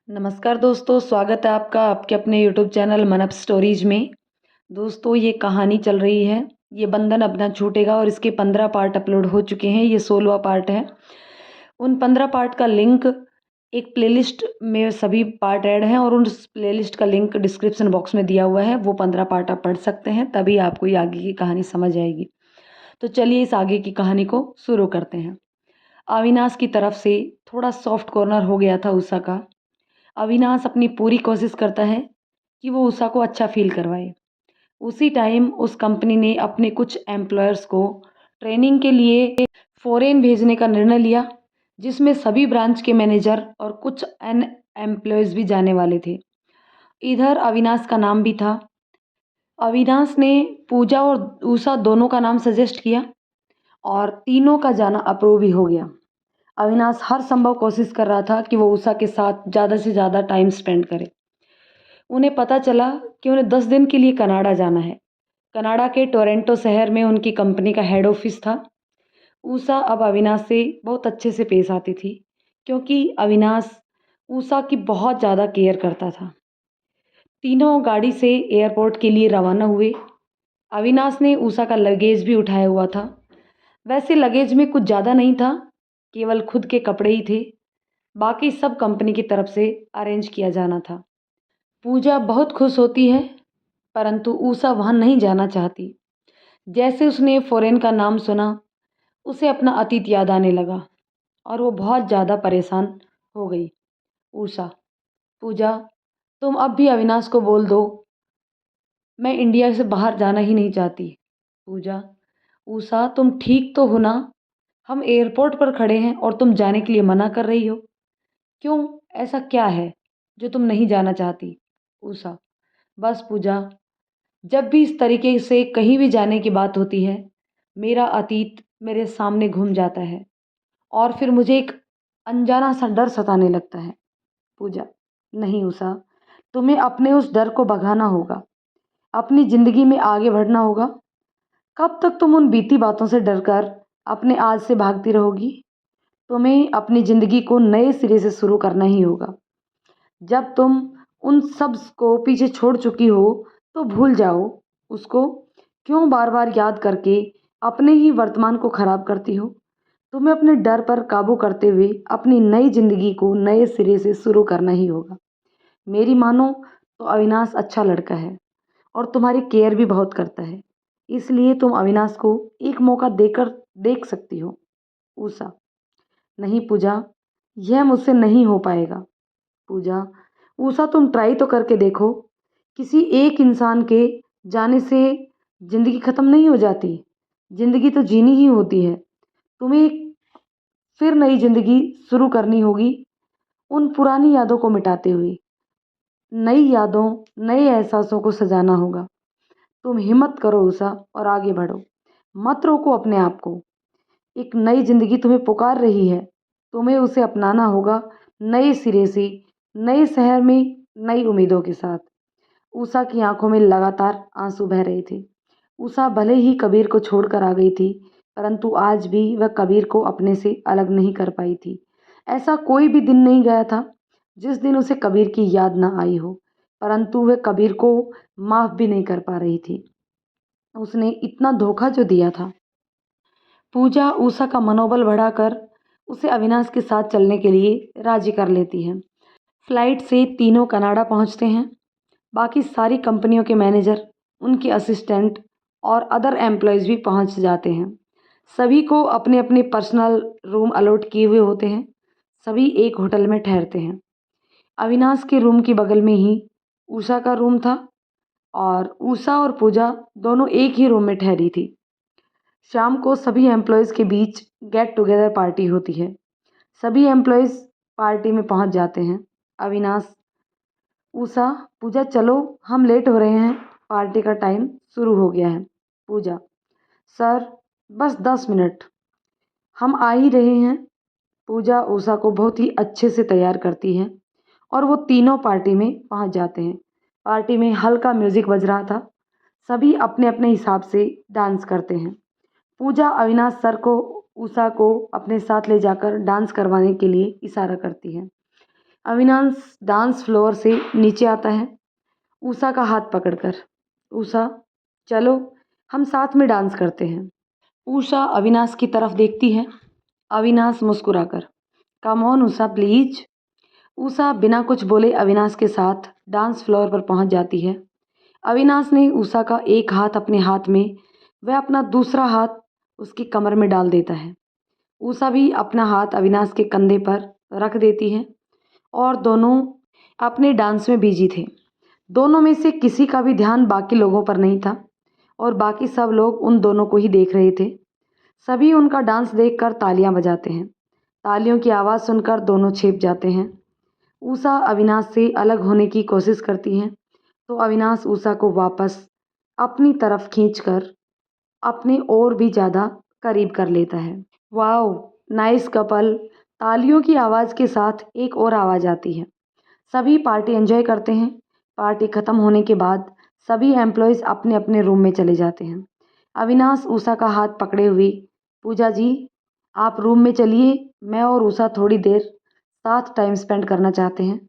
नमस्कार दोस्तों, स्वागत है आपका आपके अपने यूट्यूब चैनल मनप स्टोरीज में। दोस्तों, ये कहानी चल रही है, ये बंधन अब ना छूटेगा और इसके 15 पार्ट अपलोड हो चुके हैं। ये 16वां पार्ट है। उन 15 पार्ट का लिंक एक प्लेलिस्ट में सभी पार्ट ऐड हैं और उस प्लेलिस्ट का लिंक डिस्क्रिप्शन बॉक्स में दिया हुआ है। वो 15 पार्ट आप पढ़ सकते हैं, तभी आपको ये आगे की कहानी समझ आएगी। तो चलिए इस आगे की कहानी को शुरू करते हैं। अविनाश की तरफ से थोड़ा सॉफ्ट कॉर्नर हो गया था उषा का। अविनाश अपनी पूरी कोशिश करता है कि वो उषा को अच्छा फील करवाए। उसी टाइम उस कंपनी ने अपने कुछ एम्प्लॉयर्स को ट्रेनिंग के लिए फॉरेन भेजने का निर्णय लिया, जिसमें सभी ब्रांच के मैनेजर और कुछ एन एम्प्लॉयज़ भी जाने वाले थे। इधर अविनाश का नाम भी था। अविनाश ने पूजा और उषा दोनों का नाम सजेस्ट किया और तीनों का जाना अप्रूव भी हो गया। अविनाश हर संभव कोशिश कर रहा था कि वो उषा के साथ ज़्यादा से ज़्यादा टाइम स्पेंड करे। उन्हें पता चला कि उन्हें 10 दिन के लिए कनाडा जाना है। कनाडा के टोरंटो शहर में उनकी कंपनी का हेड ऑफिस था। उषा अब अविनाश से बहुत अच्छे से पेश आती थी, क्योंकि अविनाश उषा की बहुत ज़्यादा केयर करता था। तीनों गाड़ी से एयरपोर्ट के लिए रवाना हुए। अविनाश ने उषा का लगेज भी उठाया हुआ था। वैसे लगेज में कुछ ज़्यादा नहीं था, केवल खुद के कपड़े ही थे। बाकी सब कंपनी की तरफ से अरेंज किया जाना था। पूजा बहुत खुश होती है, परंतु उषा वहाँ नहीं जाना चाहती। जैसे उसने फ़ॉरेन का नाम सुना, उसे अपना अतीत याद आने लगा और वो बहुत ज़्यादा परेशान हो गई। उषा, पूजा, तुम अब भी अविनाश को बोल दो, मैं इंडिया से बाहर जाना ही नहीं चाहती। पूजा, उषा, तुम ठीक तो हो ना? हम एयरपोर्ट पर खड़े हैं और तुम जाने के लिए मना कर रही हो। क्यों? ऐसा क्या है जो तुम नहीं जाना चाहती? उषा, बस पूजा, जब भी इस तरीके से कहीं भी जाने की बात होती है, मेरा अतीत मेरे सामने घूम जाता है और फिर मुझे एक अनजाना सा डर सताने लगता है। पूजा, नहीं उषा, तुम्हें अपने उस डर को भगाना होगा, अपनी ज़िंदगी में आगे बढ़ना होगा। कब तक तुम उन बीती बातों से डरकर अपने आज से भागती रहोगी? तुम्हें अपनी ज़िंदगी को नए सिरे से शुरू करना ही होगा। जब तुम उन सब को पीछे छोड़ चुकी हो, तो भूल जाओ उसको। क्यों बार बार याद करके अपने ही वर्तमान को खराब करती हो? तुम्हें अपने डर पर काबू करते हुए अपनी नई जिंदगी को नए सिरे से शुरू करना ही होगा। मेरी मानो तो अविनाश अच्छा लड़का है और तुम्हारी केयर भी बहुत करता है, इसलिए तुम अविनाश को एक मौका देकर देख सकती हो। उषा, नहीं पूजा, यह मुझसे नहीं हो पाएगा। पूजा, उषा, तुम ट्राई तो करके देखो। किसी एक इंसान के जाने से ज़िंदगी ख़त्म नहीं हो जाती। ज़िंदगी तो जीनी ही होती है। तुम्हें एक फिर नई ज़िंदगी शुरू करनी होगी, उन पुरानी यादों को मिटाते हुए। नई यादों, नए एहसासों को सजाना होगा। तुम हिम्मत करो उषा और आगे बढ़ो। मत रोको अपने आप को। एक नई ज़िंदगी तुम्हें पुकार रही है। तुम्हें उसे अपनाना होगा, नए सिरे से, नए शहर में, नई उम्मीदों के साथ। उषा की आंखों में लगातार आंसू बह रहे थे। उषा भले ही कबीर को छोड़कर आ गई थी, परंतु आज भी वह कबीर को अपने से अलग नहीं कर पाई थी। ऐसा कोई भी दिन नहीं गया था जिस दिन उसे कबीर की याद ना आई हो, परंतु वह कबीर को माफ़ भी नहीं कर पा रही थी। उसने इतना धोखा जो दिया था। पूजा उषा का मनोबल बढ़ाकर उसे अविनाश के साथ चलने के लिए राजी कर लेती है। फ्लाइट से तीनों कनाडा पहुंचते हैं। बाकी सारी कंपनियों के मैनेजर, उनके असिस्टेंट और अदर एम्प्लॉयज़ भी पहुंच जाते हैं। सभी को अपने अपने पर्सनल रूम अलॉट किए हुए होते हैं। सभी एक होटल में ठहरते हैं। अविनाश के रूम के बगल में ही उषा का रूम था और उषा और पूजा दोनों एक ही रूम में ठहरी थी। शाम को सभी एम्प्लॉयज़ के बीच गेट टुगेदर पार्टी होती है। सभी एम्प्लॉयज़ पार्टी में पहुंच जाते हैं। अविनाश, उषा, पूजा, चलो हम लेट हो रहे हैं, पार्टी का टाइम शुरू हो गया है। पूजा, सर बस 10 मिनट, हम आ ही रहे हैं। पूजा उषा को बहुत ही अच्छे से तैयार करती है और वो तीनों पार्टी में पहुंच जाते हैं। पार्टी में हल्का म्यूज़िक बज रहा था। सभी अपने अपने हिसाब से डांस करते हैं। पूजा अविनाश सर को, उषा को अपने साथ ले जाकर डांस करवाने के लिए इशारा करती है। अविनाश डांस फ्लोर से नीचे आता है उषा का हाथ पकड़कर। उषा, चलो हम साथ में डांस करते हैं। उषा अविनाश की तरफ देखती है। अविनाश मुस्कुराकर, come on Usha please. Usha बिना कुछ बोले अविनाश के साथ डांस फ्लोर पर पहुंच जाती है। अविनाश ने उषा का एक हाथ अपने हाथ में वह अपना दूसरा हाथ उसकी कमर में डाल देता है। उषा भी अपना हाथ अविनाश के कंधे पर रख देती है और दोनों अपने डांस में बिजी थे। दोनों में से किसी का भी ध्यान बाकी लोगों पर नहीं था और बाकी सब लोग उन दोनों को ही देख रहे थे। सभी उनका डांस देखकर तालियां बजाते हैं। तालियों की आवाज़ सुनकर दोनों छिप जाते हैं। उषा अविनाश से अलग होने की कोशिश करती है तो अविनाश उषा को वापस अपनी तरफ खींचकर अपने और भी ज़्यादा करीब कर लेता है। Wow, nice couple. तालियों की आवाज़ के साथ एक और आवाज़ आती है। सभी पार्टी एंजॉय करते हैं। पार्टी ख़त्म होने के बाद सभी एम्प्लॉयज़ अपने अपने रूम में चले जाते हैं। अविनाश उषा का हाथ पकड़े हुए, पूजा जी आप रूम में चलिए, मैं और उषा थोड़ी देर साथ टाइम स्पेंड करना चाहते हैं,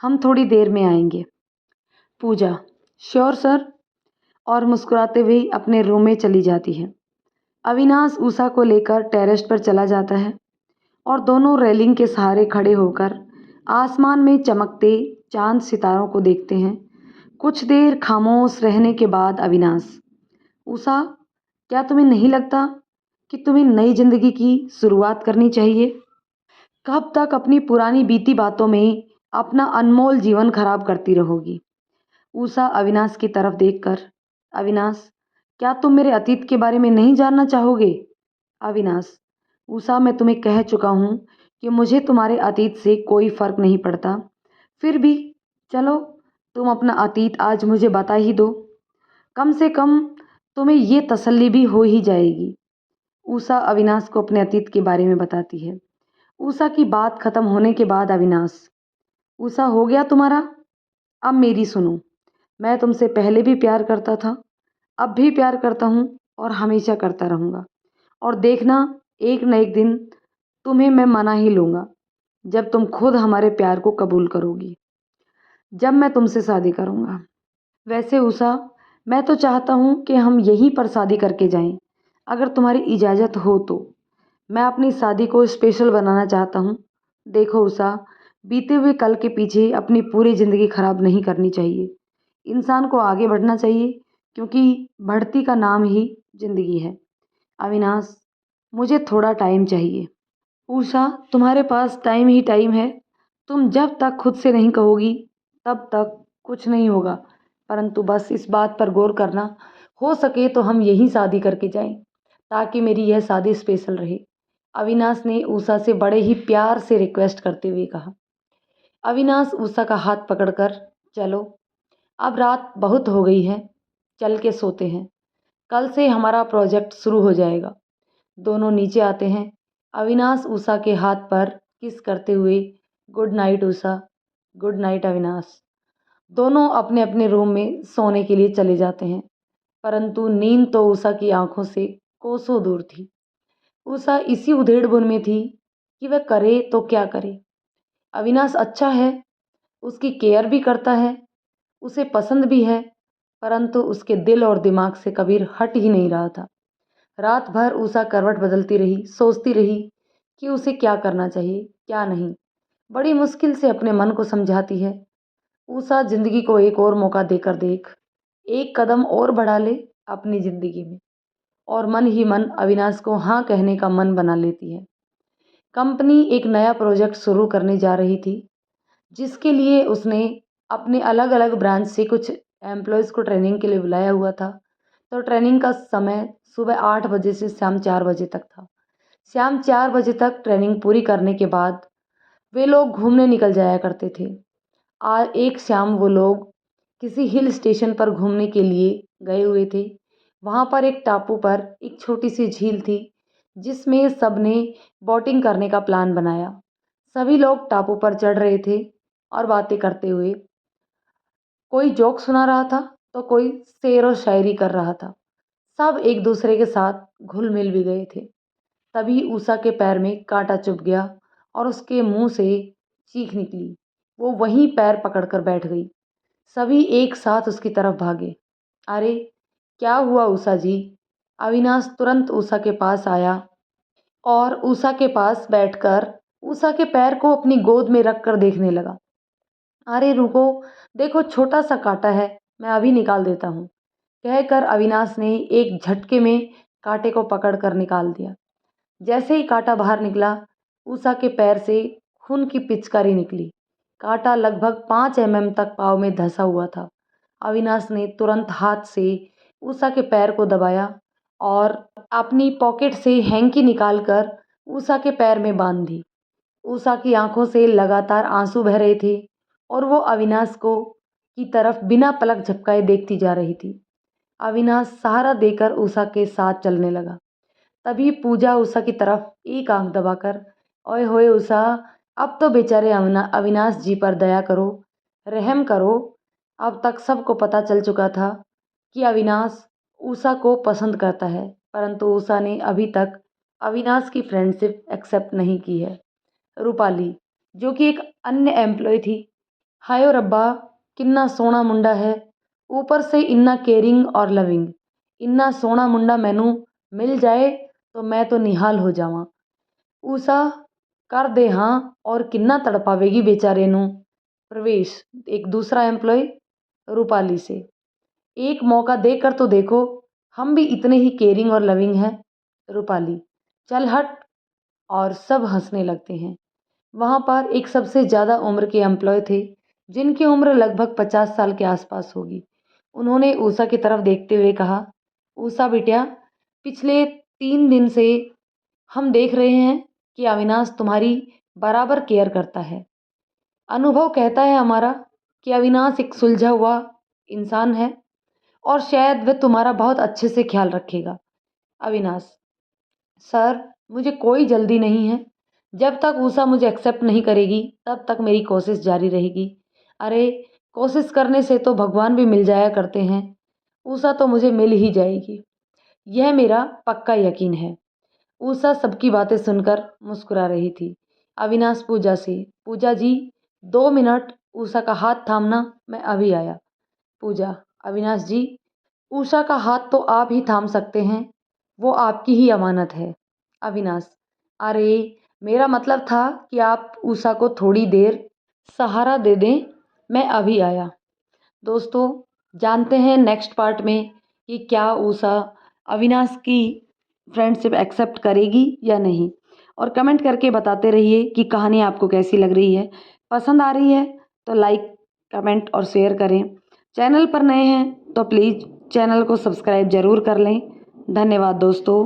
हम थोड़ी देर में आएंगे। पूजा, श्योर सर, और मुस्कुराते हुए अपने रूम में चली जाती है। अविनाश उषा को लेकर टेरेस पर चला जाता है और दोनों रेलिंग के सहारे खड़े होकर आसमान में चमकते चांद सितारों को देखते हैं। कुछ देर खामोश रहने के बाद अविनाश, उषा, क्या तुम्हें नहीं लगता कि तुम्हें नई जिंदगी की शुरुआत करनी चाहिए? कब तक अपनी पुरानी बीती बातों में अपना अनमोल जीवन खराब करती रहोगी? उषा अविनाश की तरफ देखकर, अविनाश, क्या तुम मेरे अतीत के बारे में नहीं जानना चाहोगे? अविनाश, उषा, मैं तुम्हें कह चुका हूँ कि मुझे तुम्हारे अतीत से कोई फर्क नहीं पड़ता। फिर भी चलो तुम अपना अतीत आज मुझे बता ही दो, कम से कम तुम्हें ये तसल्ली भी हो ही जाएगी। उषा अविनाश को अपने अतीत के बारे में बताती है। उषा की बात खत्म होने के बाद अविनाश, उषा हो गया तुम्हारा? अब मेरी सुनो। मैं तुमसे पहले भी प्यार करता था, अब भी प्यार करता हूँ और हमेशा करता रहूँगा। और देखना, एक न एक दिन तुम्हें मैं मना ही लूँगा जब तुम खुद हमारे प्यार को कबूल करोगी, जब मैं तुमसे शादी करूँगा। वैसे उषा, मैं तो चाहता हूँ कि हम यहीं पर शादी करके जाएं, अगर तुम्हारी इजाज़त हो तो। मैं अपनी शादी को स्पेशल बनाना चाहता हूँ। देखो उषा, बीते हुए कल के पीछे अपनी पूरी ज़िंदगी खराब नहीं करनी चाहिए। इंसान को आगे बढ़ना चाहिए क्योंकि बढ़ती का नाम ही ज़िंदगी है। अविनाश, मुझे थोड़ा टाइम चाहिए। उषा, तुम्हारे पास टाइम ही टाइम है। तुम जब तक खुद से नहीं कहोगी तब तक कुछ नहीं होगा। परंतु बस इस बात पर गौर करना, हो सके तो हम यहीं शादी करके जाएं ताकि मेरी यह शादी स्पेशल रहे। अविनाश ने उषा से बड़े ही प्यार से रिक्वेस्ट करते हुए कहा। अविनाश उषा का हाथ पकड़कर, चलो अब रात बहुत हो गई है, चल के सोते हैं, कल से हमारा प्रोजेक्ट शुरू हो जाएगा। दोनों नीचे आते हैं। अविनाश उषा के हाथ पर किस करते हुए, good night Usha, good night Avinash. दोनों अपने अपने रूम में सोने के लिए चले जाते हैं, परंतु नींद तो उषा की आंखों से कोसों दूर थी। उषा इसी उधेड़-बुन में थी कि वह करे तो क्या करे। अविनाश अच्छा है, उसकी केयर भी करता है, उसे पसंद भी है, परंतु उसके दिल और दिमाग से कबीर हट ही नहीं रहा था। रात भर उषा करवट बदलती रही, सोचती रही कि उसे क्या करना चाहिए, क्या नहीं। बड़ी मुश्किल से अपने मन को समझाती है। उषा, जिंदगी को एक और मौका देकर देख, एक कदम और बढ़ा ले अपनी जिंदगी में। और मन ही मन अविनाश को हाँ कहने का मन बना लेती है। कंपनी एक नया प्रोजेक्ट शुरू करने जा रही थी, जिसके लिए उसने अपने अलग अलग ब्रांच से कुछ एम्प्लॉयज़ को ट्रेनिंग के लिए बुलाया हुआ था। तो ट्रेनिंग का समय सुबह 8 बजे से शाम 4 बजे तक था। शाम 4 बजे तक ट्रेनिंग पूरी करने के बाद वे लोग घूमने निकल जाया करते थे। आज एक शाम वो लोग किसी हिल स्टेशन पर घूमने के लिए गए हुए थे। वहाँ पर एक टापू पर एक छोटी सी झील थी, जिसमें सबने बोटिंग करने का प्लान बनाया। सभी लोग टापू पर चढ़ रहे थे और बातें करते हुए, कोई जोक सुना रहा था तो कोई शेर और शायरी कर रहा था। सब एक दूसरे के साथ घुल मिल भी गए थे। तभी उषा के पैर में कांटा चुभ गया और उसके मुंह से चीख निकली। वो वहीं पैर पकड़कर बैठ गई। सभी एक साथ उसकी तरफ भागे। अरे क्या हुआ उषा जी? अविनाश तुरंत उषा के पास आया और उषा के पास बैठकर उषा के पैर को अपनी गोद में रखकर देखने लगा। अरे रुको, देखो छोटा सा कांटा है, मैं अभी निकाल देता हूँ, कहकर अविनाश ने एक झटके में कांटे को पकड़कर निकाल दिया। जैसे ही कांटा बाहर निकला, उषा के पैर से खून की पिचकारी निकली। कांटा लगभग 5 mm तक पाँव में धंसा हुआ था। अविनाश ने तुरंत हाथ से उषा के पैर को दबाया और अपनी पॉकेट से हैंकी निकालकर उषा के पैर में बांध दी। उषा की आंखों से लगातार आंसू बह रहे थे और वो अविनाश को की तरफ बिना पलक झपकाए देखती जा रही थी। अविनाश सहारा देकर उषा के साथ चलने लगा। तभी पूजा उषा की तरफ एक आंख दबाकर, ओए होए उषा, अब तो बेचारे अविनाश जी पर दया करो, रहम करो। अब तक सबको पता चल चुका था कि अविनाश उषा को पसंद करता है, परंतु उषा ने अभी तक अविनाश की फ्रेंडशिप एक्सेप्ट नहीं की है। रूपाली, जो कि एक अन्य एम्प्लॉय थी, हायो रब्बा, किन्ना सोहना मुंडा है, ऊपर से इन्ना केयरिंग और लविंग। इन्ना सोहना मुंडा मैनू मिल जाए तो मैं तो निहाल हो जावां। उषा कर दे हाँ, और किन्ना तड़पावेगी बेचारे नू। प्रवेश, एक दूसरा एम्प्लॉय, रूपाली से, एक मौका देकर तो देखो, हम भी इतने ही केयरिंग और लविंग हैं। रूपाली, चल हट। और सब हंसने लगते हैं। वहाँ पर एक सबसे ज़्यादा उम्र के एम्प्लॉय थे, जिनकी उम्र लगभग 50 साल के आसपास होगी। उन्होंने उषा की तरफ देखते हुए कहा, उषा बिटिया, पिछले 3 दिन से हम देख रहे हैं कि अविनाश तुम्हारी बराबर केयर करता है। अनुभव कहता है हमारा कि अविनाश एक सुलझा हुआ इंसान है और शायद वह तुम्हारा बहुत अच्छे से ख्याल रखेगा। अविनाश, सर, मुझे कोई जल्दी नहीं है। जब तक उषा मुझे एक्सेप्ट नहीं करेगी तब तक मेरी कोशिश जारी रहेगी। अरे कोशिश करने से तो भगवान भी मिल जाया करते हैं। उषा तो मुझे मिल ही जाएगी, यह मेरा पक्का यकीन है। उषा सबकी बातें सुनकर मुस्कुरा रही थी। अविनाश पूजा से, पूजा जी 2 मिनट उषा का हाथ थामना, मैं अभी आया। पूजा, अविनाश जी, उषा का हाथ तो आप ही थाम सकते हैं, वो आपकी ही अमानत है। अविनाश, अरे मेरा मतलब था कि आप उषा को थोड़ी देर सहारा दे दें, मैं अभी आया। दोस्तों, जानते हैं नेक्स्ट पार्ट में कि क्या उषा अविनाश की फ्रेंडशिप एक्सेप्ट करेगी या नहीं। और कमेंट करके बताते रहिए कि कहानी आपको कैसी लग रही है। पसंद आ रही है तो लाइक, कमेंट और शेयर करें। चैनल पर नए हैं तो प्लीज़ चैनल को सब्सक्राइब ज़रूर कर लें। धन्यवाद दोस्तों।